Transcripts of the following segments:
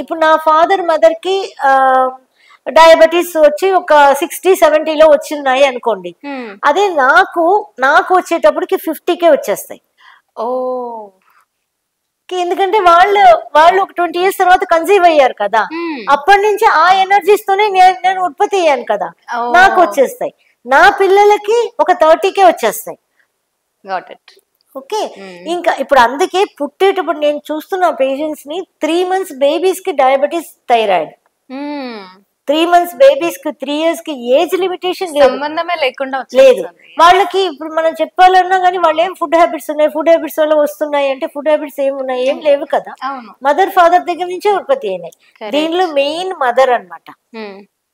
ఇప్పుడు నా father mother కి డయాబెటీస్ వచ్చి ఒక 60-70లో వచ్చినాయి అనుకోండి. అదే నాకు వచ్చేటప్పటికి 50కే వచ్చేస్తాయి. ఎందుకంటే వాళ్ళు ఒక 20 years తర్వాత కన్సీవ్ అయ్యారు కదా, అప్పటి నుంచి ఆ ఎనర్జీస్ తోనే నేను ఉత్పత్తి అయ్యాను కదా, నాకు వచ్చేస్తాయి. నా పిల్లలకి ఒక 30కే వచ్చేస్తాయి. ఓకే. ఇంకా ఇప్పుడు అందుకే పుట్టేటప్పుడు నేను చూస్తున్న పేషెంట్స్ ని 3 months బేబీస్ కి డయాబెటీస్, థైరాయిడ్. 3 months బేబీస్ కి 3 years కి ఏజ్ లిమిటేషన్ సంబంధమే లేకుండా లేదు వాళ్ళకి. ఇప్పుడు మనం చెప్పాలన్నా కానీ వాళ్ళు ఏం ఫుడ్ హ్యాబిట్స్ ఉన్నాయి, ఫుడ్ హ్యాబిట్స్ వల్ల వస్తున్నాయి అంటే ఫుడ్ హ్యాబిట్స్ ఏమున్నాయి, ఏం లేవు కదా. మదర్ ఫాదర్ దగ్గర నుంచే ఉత్పత్తి అయినాయి. దీనిలో మెయిన్ మదర్ అన్నమాట.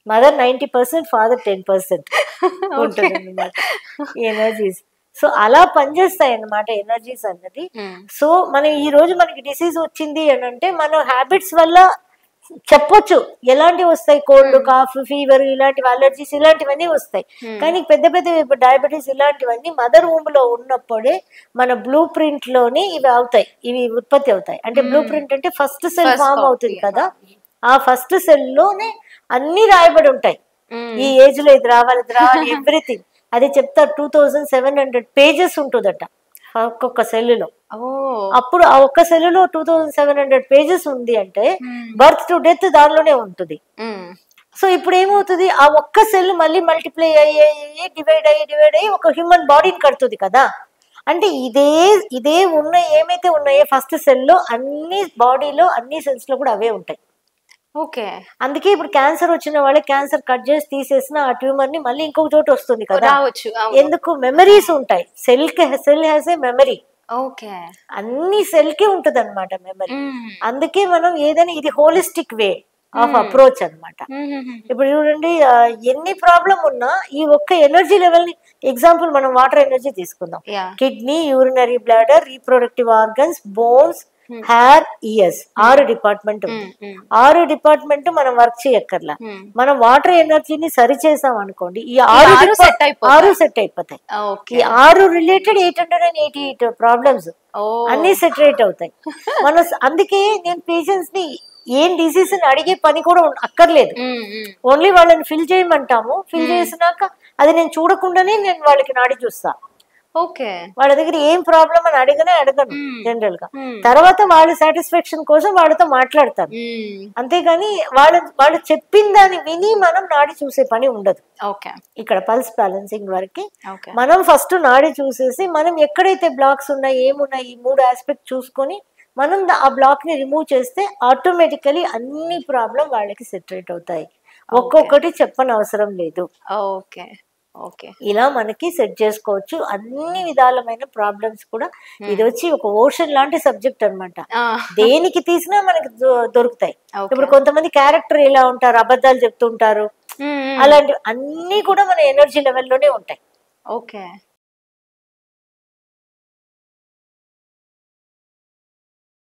మదర్ 90%, ఫాదర్ 10% ఉంటుంది అన్నమాట ఎనర్జీస్. సో అలా పనిచేస్తాయి అన్నమాట ఎనర్జీస్ అన్నది. సో మనం ఈ రోజు మనకి డిసీజ్ వచ్చింది అని అంటే మన హ్యాబిట్స్ వల్ల చెప్పొచ్చు ఎలాంటివి వస్తాయి. కోల్డ్, కాఫ్, ఫీవర్, ఇలాంటివి అలర్జీస్ ఇలాంటివన్నీ వస్తాయి. కానీ పెద్ద పెద్ద డయాబెటీస్ ఇలాంటివన్నీ మదర్ వూమ్ లో ఉన్నప్పుడే మన బ్లూ ప్రింట్ లోని ఇవి అవుతాయి, ఇవి ఉత్పత్తి అవుతాయి. అంటే బ్లూ ప్రింట్ అంటే ఫస్ట్ సెల్ ఫామ్ అవుతుంది కదా, ఆ ఫస్ట్ సెల్ లోనే అన్ని రాయబడి ఉంటాయి. ఈ ఏజ్ లో ఇది రావాలి ఎవ్రీథింగ్. అది చెప్తారు 2700 pages ఉంటుందట ఒక్కొక్క సెల్లులో. అప్పుడు ఆ ఒక్క సెల్లులో 2700 pages ఉంది అంటే బర్త్ టు డెత్ దానిలోనే ఉంటుంది. సో ఇప్పుడు ఏమవుతుంది, ఆ ఒక్క సెల్ మళ్ళీ మల్టిప్లై అయ్యి డివైడ్ అయ్యి ఒక హ్యూమన్ బాడీని కడుతుంది కదా. అంటే ఇదే ఏమైతే ఉన్నాయో ఫస్ట్ సెల్లో అన్ని బాడీలో అన్ని సెల్స్ లో కూడా అవే ఉంటాయి. అందుకే ఇప్పుడు క్యాన్సర్ వచ్చిన వాళ్ళకి క్యాన్సర్ కట్ చేసి తీసేసిన ఆ ట్యూమర్ ని మళ్ళీ ఇంకొక చోట వస్తుంది కదా. ఎందుకు? మెమరీస్ ఉంటాయి. Cell has a memory. అన్ని సెల్ కి ఉంటది అనమాట మెమరీ. అందుకే మనం ఏదైనా ఇది హోలిస్టిక్ వే ఆఫ్ అప్రోచ్ అనమాట. ఇప్పుడు చూడండి, ఎన్ని ప్రాబ్లం ఉన్నా ఈ ఒక్క ఎనర్జీ లెవెల్ ని, ఎగ్జాంపుల్ మనం వాటర్ ఎనర్జీ తీసుకుందాం. Kidney, urinary bladder, reproductive organs, bones, hair, years, 6 department ఉంది. 6 డిపార్ట్మెంట్ మనం వర్క్ చేయక్కర్లా. మనం వాటర్ ఎనర్జీని సరి చేసాం అనుకోండి, ఈ 6 సెట్ అయిపోతాయి. ఈ 6 రిలేటెడ్ 888 ప్రాబ్లమ్స్ అన్ని సెటరేట్ అవుతాయి. మన అందుకే నేను పేషెంట్స్ ని ఏం డిసీజ్ అని అడిగే పని కూడా అక్కర్లేదు. ఓన్లీ వాళ్ళని ఫిల్ చేయమంటాము. ఫిల్ చేసినాక అది నేను చూడకుండానే నేను వాళ్ళకి నాడి చూస్తా. వాళ్ళ దగ్గర ఏం ప్రాబ్లం అని అడగను జనరల్ గా. తర్వాత వాళ్ళ సాటిస్ఫాక్షన్ కోసం వాళ్ళతో మాట్లాడతాను. అంతేగాని వాళ్ళు చెప్పిన దాన్ని విని మనం నాడి చూసే పని ఉండదు. ఇక్కడ పల్స్ బ్యాలెన్సింగ్ వరకు మనం ఫస్ట్ నాడి చూసేసి మనం ఎక్కడైతే బ్లాక్స్ ఉన్నాయి, ఏమున్నాయి, ఈ 3 ఆస్పెక్ట్ చూసుకొని మనం ఆ బ్లాక్ ని రిమూవ్ చేస్తే ఆటోమేటికలీ అన్ని ప్రాబ్లం వాళ్ళకి సెటరేట్ అవుతాయి. ఒక్కొక్కటి చెప్పని అవసరం లేదు. ఇలా మనకి సెట్ చేసుకోవచ్చు అన్ని విధాలమైన ప్రాబ్లమ్స్ కూడా. ఇది వచ్చి ఒక ఓషన్ లాంటి సబ్జెక్ట్ అనమాట. దేనికి తీసినా మనకి దొరుకుతాయి. ఇప్పుడు కొంతమంది క్యారెక్టర్ ఎలా ఉంటారు, అబద్ధాలు చెప్తుంటారు, అలాంటివి అన్ని కూడా మన ఎనర్జీ లెవెల్లోనే ఉంటాయి.